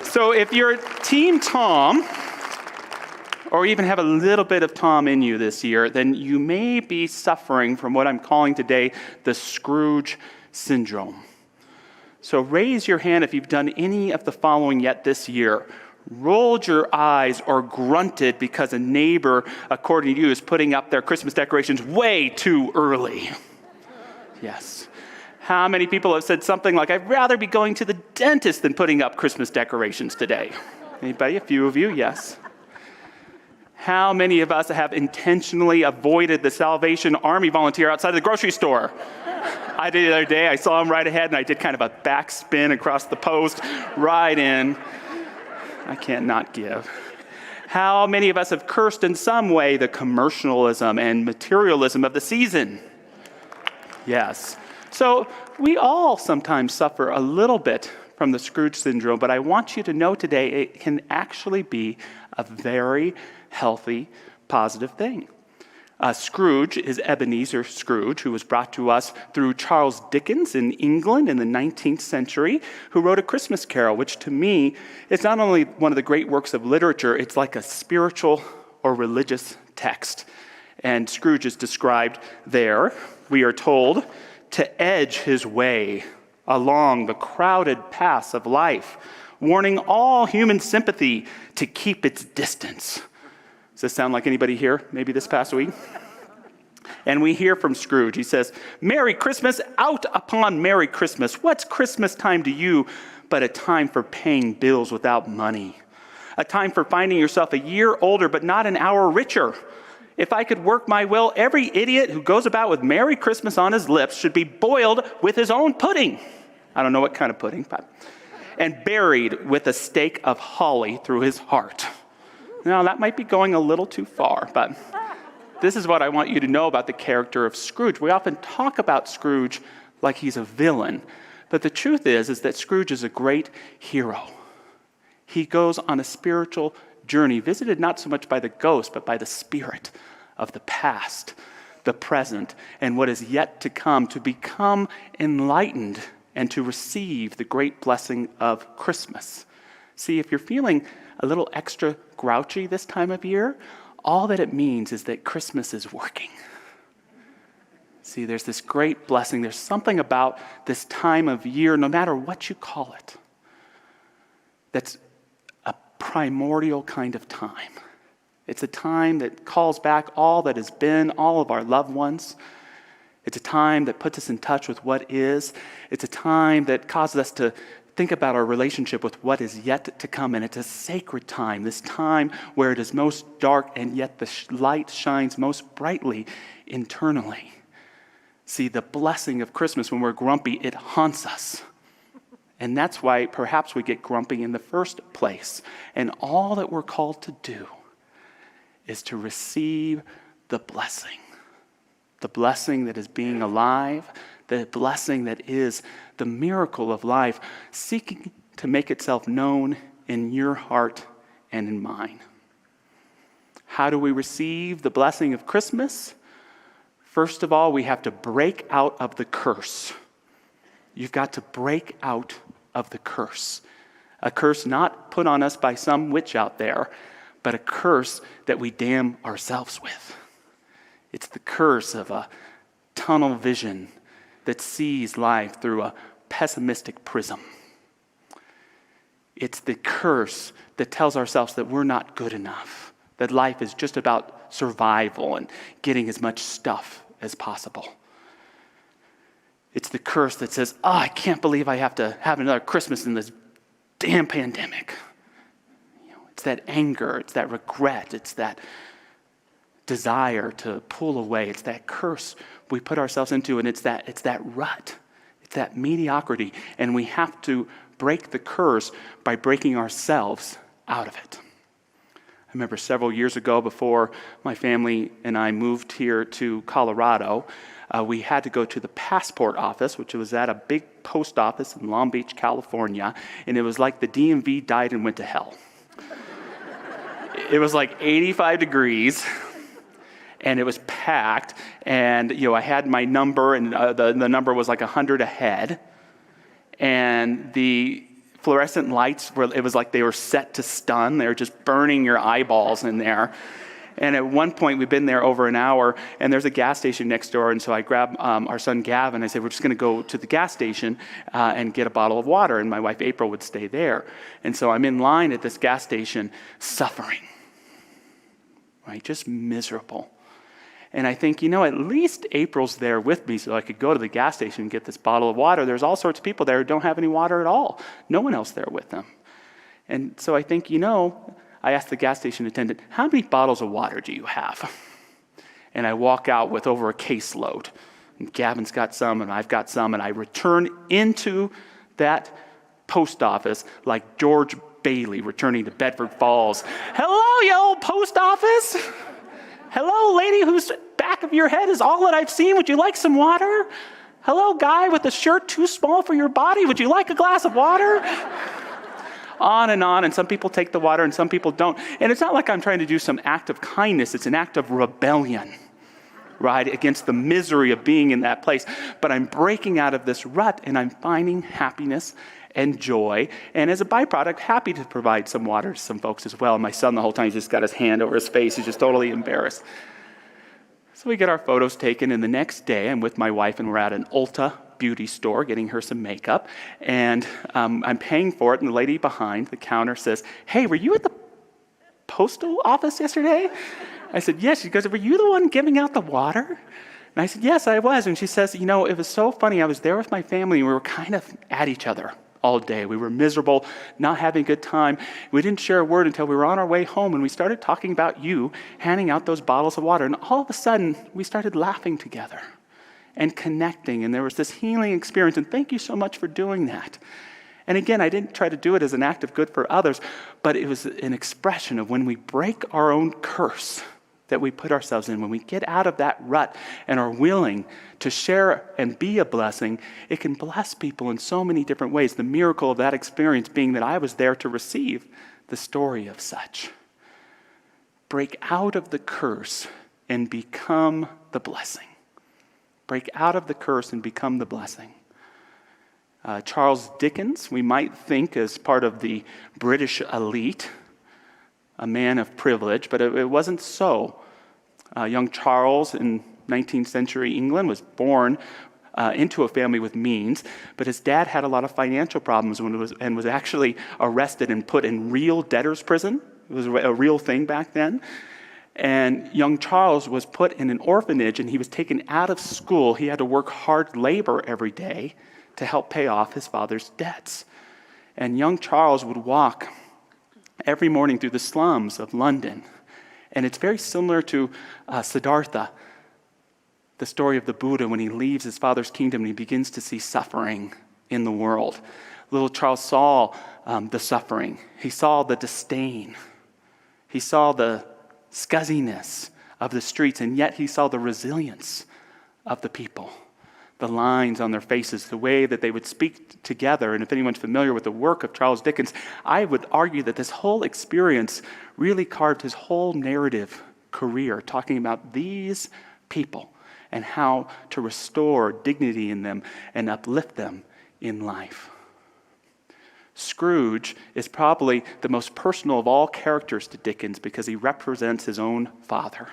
So if you're Team Tom, or even have a little bit of Tom in you this year, then you may be suffering from what I'm calling today the Scrooge Syndrome. So raise your hand if you've done any of the following yet this year. Rolled your eyes or grunted because a neighbor, according to you, is putting up their Christmas decorations way too early. Yes. How many people have said something like, I'd rather be going to the dentist than putting up Christmas decorations today? Anybody? A few of you, yes. How many of us have intentionally avoided the Salvation Army volunteer outside of the grocery store? I did the other day. I saw him right ahead, and I did kind of a backspin across the post, right in. I can't not give. How many of us have cursed in some way the commercialism and materialism of the season? Yes. So we all sometimes suffer a little bit from the Scrooge Syndrome, but I want you to know today it can actually be a very healthy, positive thing. Scrooge is Ebenezer Scrooge, who was brought to us through Charles Dickens in England in the 19th century, who wrote A Christmas Carol, which to me is not only one of the great works of literature, it's like a spiritual or religious text. And Scrooge is described there, we are told, to edge his way along the crowded paths of life, warning all human sympathy to keep its distance. Does this sound like anybody here, maybe this past week? And we hear from Scrooge. He says, Merry Christmas, out upon Merry Christmas. What's Christmas time to you but a time for paying bills without money? A time for finding yourself a year older but not an hour richer. If I could work my will, every idiot who goes about with Merry Christmas on his lips should be boiled with his own pudding. I don't know what kind of pudding, but and buried with a stake of holly through his heart. Now, that might be going a little too far, but this is what I want you to know about the character of Scrooge. We often talk about Scrooge like he's a villain, but the truth is that Scrooge is a great hero. He goes on a spiritual journey, visited not so much by the ghost, but by the spirit of the past, the present, and what is yet to come, to become enlightened and to receive the great blessing of Christmas. See, if you're feeling a little extra grouchy this time of year, all that it means is that Christmas is working. See, there's this great blessing. There's something about this time of year, no matter what you call it, that's a primordial kind of time. It's a time that calls back all that has been, all of our loved ones. It's a time that puts us in touch with what is. It's a time that causes us to think about our relationship with what is yet to come. And it's a sacred time, this time where it is most dark and yet the light shines most brightly internally. See, the blessing of Christmas, when we're grumpy, it haunts us. And that's why perhaps we get grumpy in the first place. And all that we're called to do is to receive the blessing that is being alive, the blessing that is the miracle of life, seeking to make itself known in your heart and in mine. How do we receive the blessing of Christmas? First of all, we have to break out of the curse. You've got to break out of the curse. A curse not put on us by some witch out there, but a curse that we damn ourselves with. It's the curse of a tunnel vision that sees life through a pessimistic prism. It's the curse that tells ourselves that we're not good enough, that life is just about survival and getting as much stuff as possible. It's the curse that says, I can't believe I have to have another Christmas in this damn pandemic. It's that anger, it's that regret, it's that desire to pull away. It's that curse we put ourselves into, and it's that rut. It's that mediocrity, and we have to break the curse by breaking ourselves out of it. I remember several years ago, before my family and I moved here to Colorado, we had to go to the passport office, which was at a big post office in Long Beach, California, and it was like the DMV died and went to hell. It was like 85 degrees. And it was packed, and I had my number, and the number was like 100 ahead. And the fluorescent lights where it was like they were set to stun. They were just burning your eyeballs in there. And at one point, we've been there over an hour, and there's a gas station next door. And so I grabbed our son Gavin. I said, we're just going to go to the gas station and get a bottle of water. And my wife April would stay there. And so I'm in line at this gas station, suffering, right? Just miserable. And I think, at least April's there with me so I could go to the gas station and get this bottle of water. There's all sorts of people there who don't have any water at all. No one else there with them. And so I think, I asked the gas station attendant, how many bottles of water do you have? And I walk out with over a caseload. And Gavin's got some, and I've got some, and I return into that post office like George Bailey returning to Bedford Falls. Hello, you old post office. Hello, lady whose back of your head is all that I've seen. Would you like some water? Hello, guy with a shirt too small for your body. Would you like a glass of water? On, and some people take the water and some people don't. And it's not like I'm trying to do some act of kindness. It's an act of rebellion, right, against the misery of being in that place. But I'm breaking out of this rut, and I'm finding happiness and joy. And as a byproduct, happy to provide some water to some folks as well. And my son, the whole time, he's just got his hand over his face. He's just totally embarrassed. So we get our photos taken, and the next day, I'm with my wife, and we're at an Ulta beauty store getting her some makeup. And I'm paying for it, and the lady behind the counter says, hey, were you at the postal office yesterday? I said, yes. She goes, were you the one giving out the water? And I said, yes, I was. And she says, it was so funny. I was there with my family, and we were kind of at each other all day. We were miserable, not having a good time. We didn't share a word until we were on our way home, and we started talking about you handing out those bottles of water. And all of a sudden, we started laughing together and connecting, and there was this healing experience, and thank you so much for doing that. And again, I didn't try to do it as an act of good for others, but it was an expression of when we break our own curse that we put ourselves in, when we get out of that rut and are willing to share and be a blessing, it can bless people in so many different ways. The miracle of that experience being that I was there to receive the story of such. Break out of the curse and become the blessing. Break out of the curse and become the blessing. Charles Dickens, we might think as part of the British elite, a man of privilege, but it wasn't so. Young Charles in 19th century England was born into a family with means, but his dad had a lot of financial problems and was actually arrested and put in real debtor's prison. It was a real thing back then. And young Charles was put in an orphanage, and he was taken out of school. He had to work hard labor every day to help pay off his father's debts. And young Charles would walk every morning through the slums of London. And it's very similar to Siddhartha, the story of the Buddha when he leaves his father's kingdom and he begins to see suffering in the world. Little Charles saw the suffering. He saw the disdain. He saw the scuzziness of the streets, and yet he saw the resilience of the people. The lines on their faces, the way that they would speak together. And if anyone's familiar with the work of Charles Dickens, I would argue that this whole experience really carved his whole narrative career, talking about these people and how to restore dignity in them and uplift them in life. Scrooge is probably the most personal of all characters to Dickens because he represents his own father.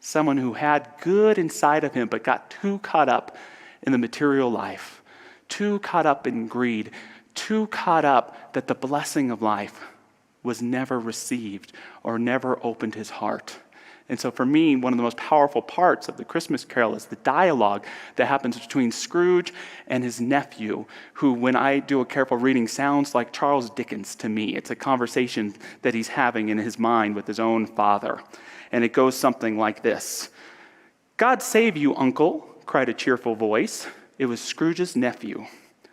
Someone who had good inside of him but got too caught up in the material life, too caught up in greed, too caught up that the blessing of life was never received or never opened his heart. And so for me, one of the most powerful parts of the Christmas Carol is the dialogue that happens between Scrooge and his nephew, who, when I do a careful reading, sounds like Charles Dickens to me. It's a conversation that he's having in his mind with his own father. And it goes something like this. "God save you, uncle," cried a cheerful voice. It was Scrooge's nephew.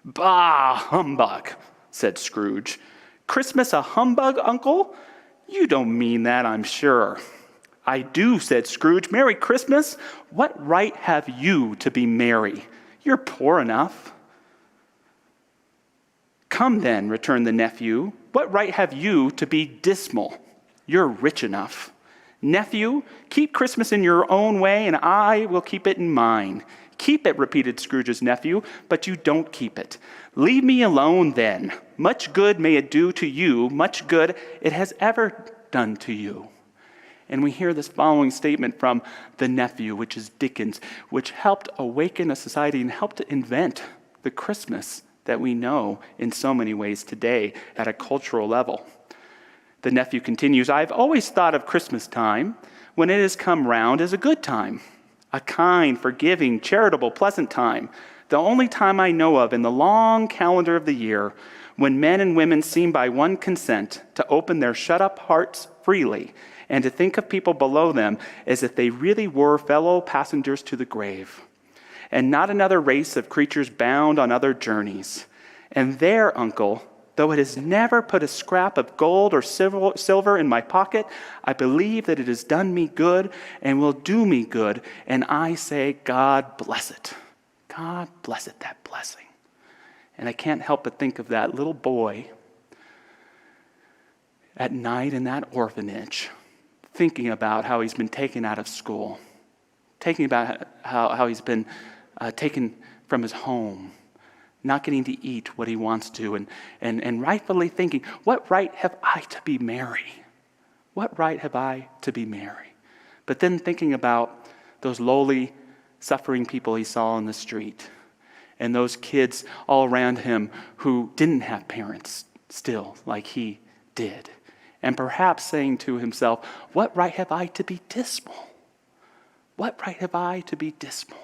"Bah, humbug," said Scrooge. "Christmas a humbug, uncle? You don't mean that, I'm sure." "I do," said Scrooge. "Merry Christmas? What right have you to be merry? You're poor enough." "Come then," returned the nephew. "What right have you to be dismal? You're rich enough. Nephew, keep Christmas in your own way, and I will keep it in mine." "Keep it," repeated Scrooge's nephew, "but you don't keep it." "Leave me alone then. Much good may it do to you, much good it has ever done to you. And we hear this following statement from the nephew, which is Dickens, which helped awaken a society and helped to invent the Christmas that we know in so many ways today at a cultural level. The nephew continues, I've always thought of Christmas time, when it has come round, as a good time, a kind, forgiving, charitable, pleasant time, the only time I know of in the long calendar of the year when men and women seem by one consent to open their shut-up hearts freely and to think of people below them as if they really were fellow passengers to the grave, and not another race of creatures bound on other journeys. And there, uncle, though it has never put a scrap of gold or silver in my pocket, I believe that it has done me good and will do me good, and I say, God bless it. God bless it, that blessing. And I can't help but think of that little boy at night in that orphanage, thinking about how he's been taken out of school, thinking about how he's been taken from his home, not getting to eat what he wants to, and rightfully thinking, what right have I to be merry? What right have I to be merry? But then thinking about those lowly, suffering people he saw on the street, and those kids all around him who didn't have parents still like he did. And perhaps saying to himself, what right have I to be dismal? What right have I to be dismal?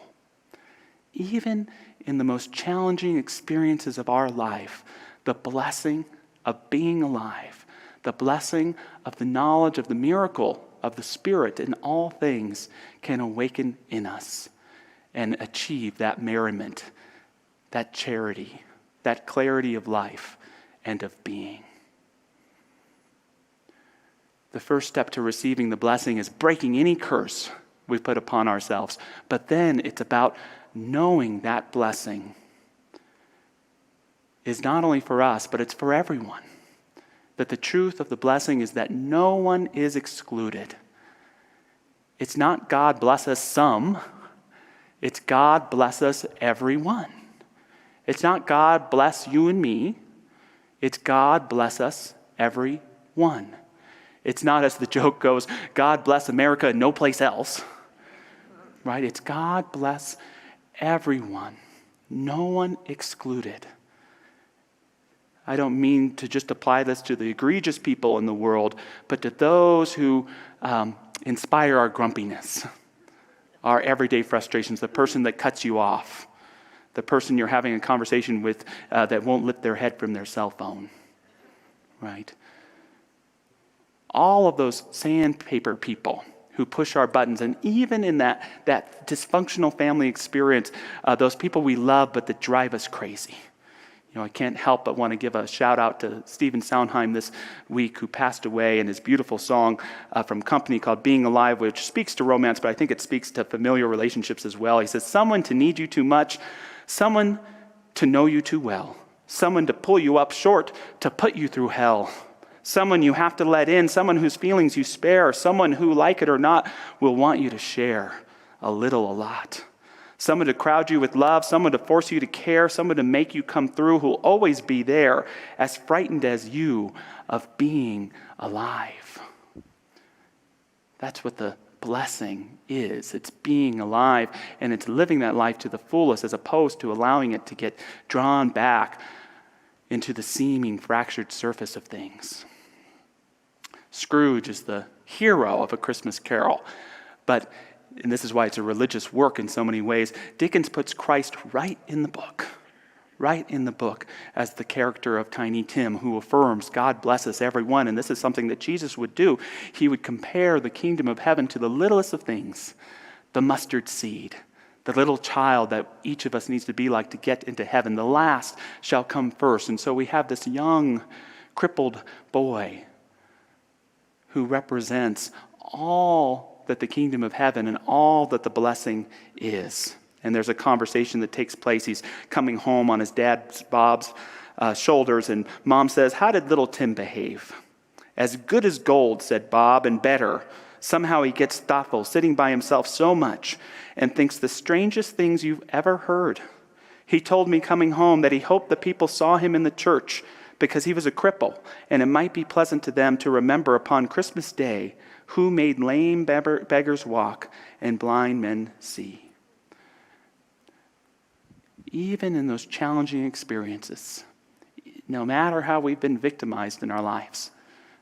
Even in the most challenging experiences of our life, the blessing of being alive, the blessing of the knowledge of the miracle of the Spirit in all things can awaken in us and achieve that merriment, that charity, that clarity of life and of being. The first step to receiving the blessing is breaking any curse we put upon ourselves. But then it's about knowing that blessing is not only for us, but it's for everyone. That the truth of the blessing is that no one is excluded. It's not God bless us some, it's God bless us everyone. It's not God bless you and me, it's God bless us everyone. It's not, as the joke goes, God bless America and no place else. Right? It's God bless everyone. No one excluded. I don't mean to just apply this to the egregious people in the world, but to those who inspire our grumpiness, our everyday frustrations, the person that cuts you off, the person you're having a conversation with that won't lift their head from their cell phone. Right? All of those sandpaper people who push our buttons, and even in that dysfunctional family experience, those people we love but that drive us crazy. You know, I can't help but want to give a shout out to Stephen Sondheim this week, who passed away, and his beautiful song from Company called Being Alive, which speaks to romance, but I think it speaks to familiar relationships as well. He says, someone to need you too much, someone to know you too well, someone to pull you up short, to put you through hell. Someone you have to let in, someone whose feelings you spare, someone who, like it or not, will want you to share a little, a lot. Someone to crowd you with love, someone to force you to care, someone to make you come through, who'll always be there, as frightened as you of being alive. That's what the blessing is. It's being alive, and it's living that life to the fullest, as opposed to allowing it to get drawn back into the seeming fractured surface of things. Scrooge is the hero of A Christmas Carol, and this is why it's a religious work in so many ways, Dickens puts Christ right in the book as the character of Tiny Tim, who affirms God bless us everyone, and this is something that Jesus would do. He would compare the kingdom of heaven to the littlest of things, the mustard seed, the little child that each of us needs to be like to get into heaven. The last shall come first. And so we have this young, crippled boy who represents all that the kingdom of heaven and all that the blessing is. And there's a conversation that takes place. He's coming home on his dad Bob's shoulders, and Mom says, how did little Tim behave? As good as gold, said Bob, and better. Somehow he gets thoughtful, sitting by himself so much, and thinks the strangest things you've ever heard. He told me coming home that he hoped the people saw him in the church, because he was a cripple, and it might be pleasant to them to remember upon Christmas Day who made lame beggars walk and blind men see. Even in those challenging experiences, no matter how we've been victimized in our lives,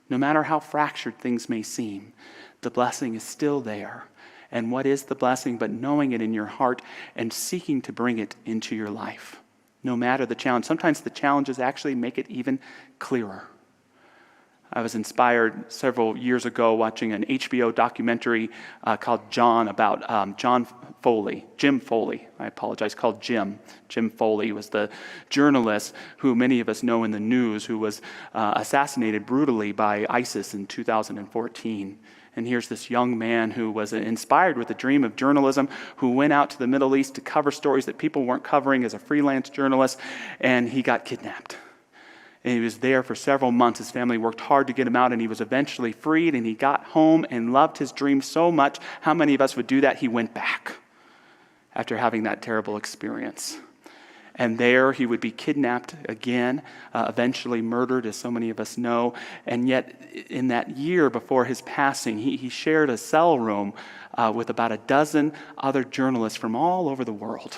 no matter how fractured things may seem, the blessing is still there. And what is the blessing but knowing it in your heart and seeking to bring it into your life? No matter the challenge. Sometimes the challenges actually make it even clearer. I was inspired several years ago watching an HBO documentary called John about Jim Foley, I apologize, called Jim. Jim Foley was the journalist who many of us know in the news, who was assassinated brutally by ISIS in 2014. And here's this young man who was inspired with the dream of journalism, who went out to the Middle East to cover stories that people weren't covering as a freelance journalist, and he got kidnapped. And he was there for several months. His family worked hard to get him out, and he was eventually freed, and he got home and loved his dream so much. How many of us would do that? He went back after having that terrible experience. And there he would be kidnapped again, eventually murdered, as so many of us know. And yet, in that year before his passing, he shared a cell room with about a dozen other journalists from all over the world.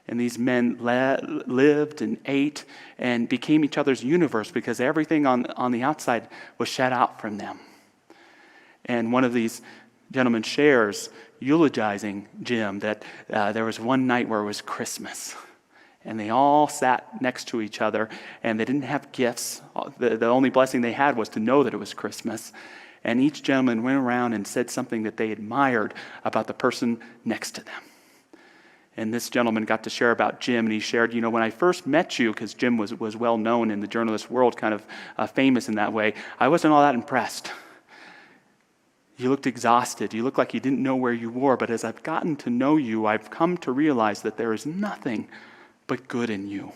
And these men lived and ate and became each other's universe because everything on the outside was shut out from them. And one of these gentlemen shares, eulogizing Jim, that there was one night where it was Christmas. And they all sat next to each other, and they didn't have gifts. The only blessing they had was to know that it was Christmas. And each gentleman went around and said something that they admired about the person next to them. And this gentleman got to share about Jim, and he shared, when I first met you, because Jim was well known in the journalist world, kind of famous in that way, I wasn't all that impressed. You looked exhausted. You looked like you didn't know where you were. But as I've gotten to know you, I've come to realize that there is nothing but good in you.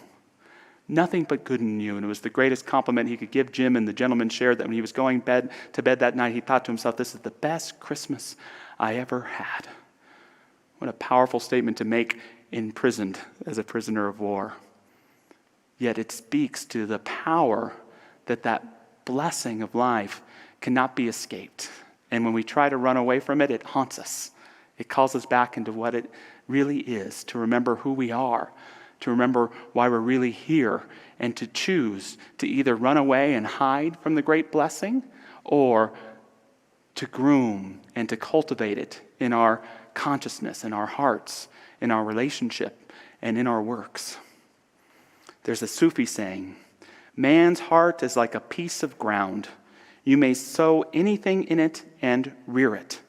Nothing but good in you. And it was the greatest compliment he could give Jim. And the gentleman shared that when he was going to bed that night, he thought to himself, this is the best Christmas I ever had. What a powerful statement to make imprisoned as a prisoner of war. Yet it speaks to the power that blessing of life cannot be escaped. And when we try to run away from it, it haunts us. It calls us back into what it really is, to remember who we are, to remember why we're really here, and to choose to either run away and hide from the great blessing or to groom and to cultivate it in our consciousness, in our hearts, in our relationship, and in our works. There's a Sufi saying, man's heart is like a piece of ground. You may sow anything in it and rear it.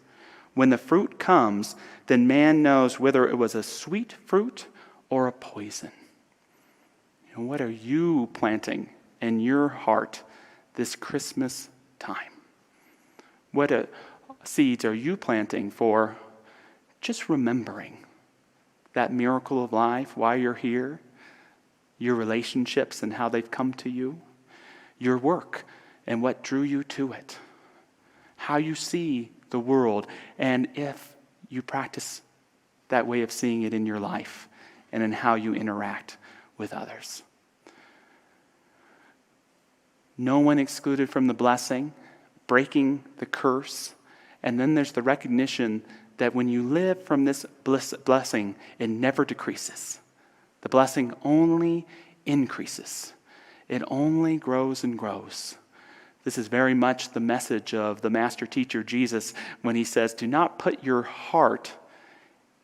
When the fruit comes, then man knows whether it was a sweet fruit or a poison. What are you planting in your heart this Christmas time? What seeds are you planting for just remembering that miracle of life, why you're here, your relationships and how they've come to you, your work and what drew you to it, how you see the world, and if you practice that way of seeing it in your life and in how you interact with others. No one excluded from the blessing, breaking the curse, and then there's the recognition that when you live from this blessing, it never decreases. The blessing only increases. It only grows and grows. This is very much the message of the master teacher Jesus when he says, do not put your heart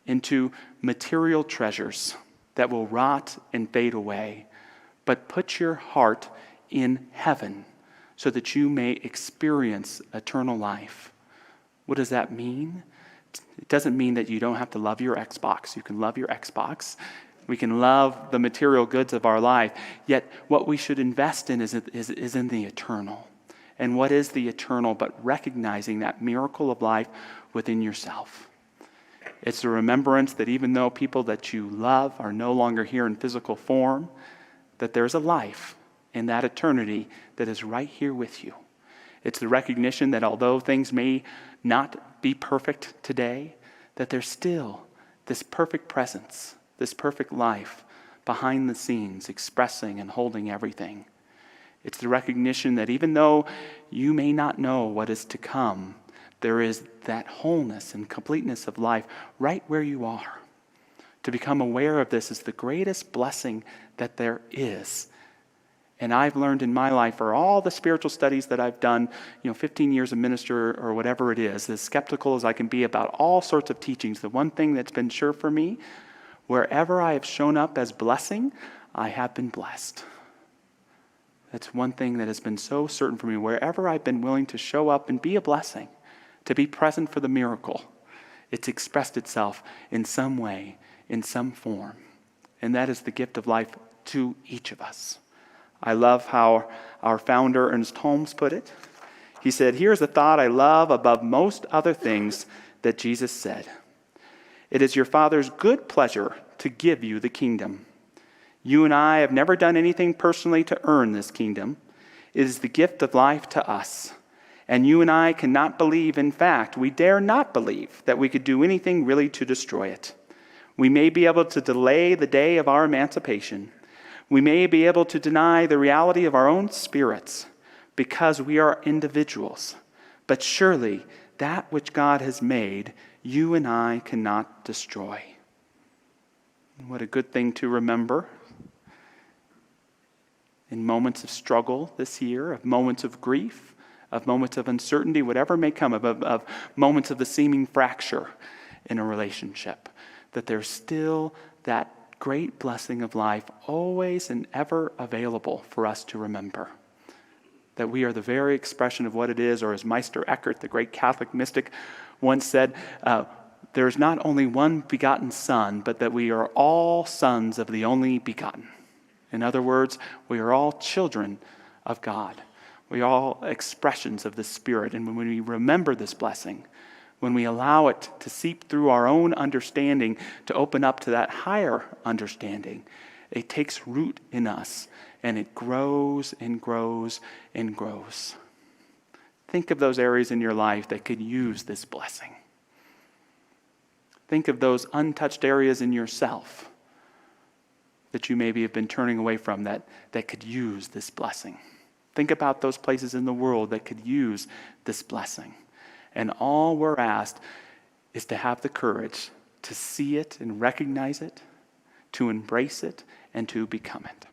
into material treasures that will rot and fade away, but put your heart in heaven so that you may experience eternal life. What does that mean? It doesn't mean that you don't have to love your Xbox. You can love your Xbox. We can love the material goods of our life. Yet what we should invest in is in the eternal. And what is the eternal but recognizing that miracle of life within yourself? It's a remembrance that even though people that you love are no longer here in physical form, that there's a life in that eternity that is right here with you. It's the recognition that although things may not be perfect today, that there's still this perfect presence, this perfect life behind the scenes, expressing and holding everything. It's the recognition that even though you may not know what is to come, there is that wholeness and completeness of life right where you are. To become aware of this is the greatest blessing that there is. And I've learned in my life, for all the spiritual studies that I've done, 15 years of minister or whatever it is, as skeptical as I can be about all sorts of teachings, the one thing that's been sure for me, wherever I have shown up as blessing, I have been blessed. That's one thing that has been so certain for me. Wherever I've been willing to show up and be a blessing, to be present for the miracle, it's expressed itself in some way, in some form. And that is the gift of life to each of us. I love how our founder, Ernest Holmes, put it. He said, "Here's a thought I love above most other things that Jesus said. It is your Father's good pleasure to give you the kingdom. You and I have never done anything personally to earn this kingdom. It is the gift of life to us. And you and I cannot believe, in fact, we dare not believe that we could do anything really to destroy it. We may be able to delay the day of our emancipation. We may be able to deny the reality of our own spirits because we are individuals. But surely that which God has made, you and I cannot destroy." What a good thing to remember in moments of struggle this year, of moments of grief, of moments of uncertainty, whatever may come, of moments of the seeming fracture in a relationship, that there's still that great blessing of life always and ever available for us to remember. That we are the very expression of what it is, or as Meister Eckhart, the great Catholic mystic, once said, there's not only one begotten Son, but that we are all sons of the only begotten. In other words, we are all children of God. We are all expressions of the Spirit. And when we remember this blessing, when we allow it to seep through our own understanding to open up to that higher understanding, it takes root in us and it grows and grows and grows. Think of those areas in your life that could use this blessing. Think of those untouched areas in yourself that you maybe have been turning away from that could use this blessing. Think about those places in the world that could use this blessing. And all we're asked is to have the courage to see it and recognize it, to embrace it, and to become it.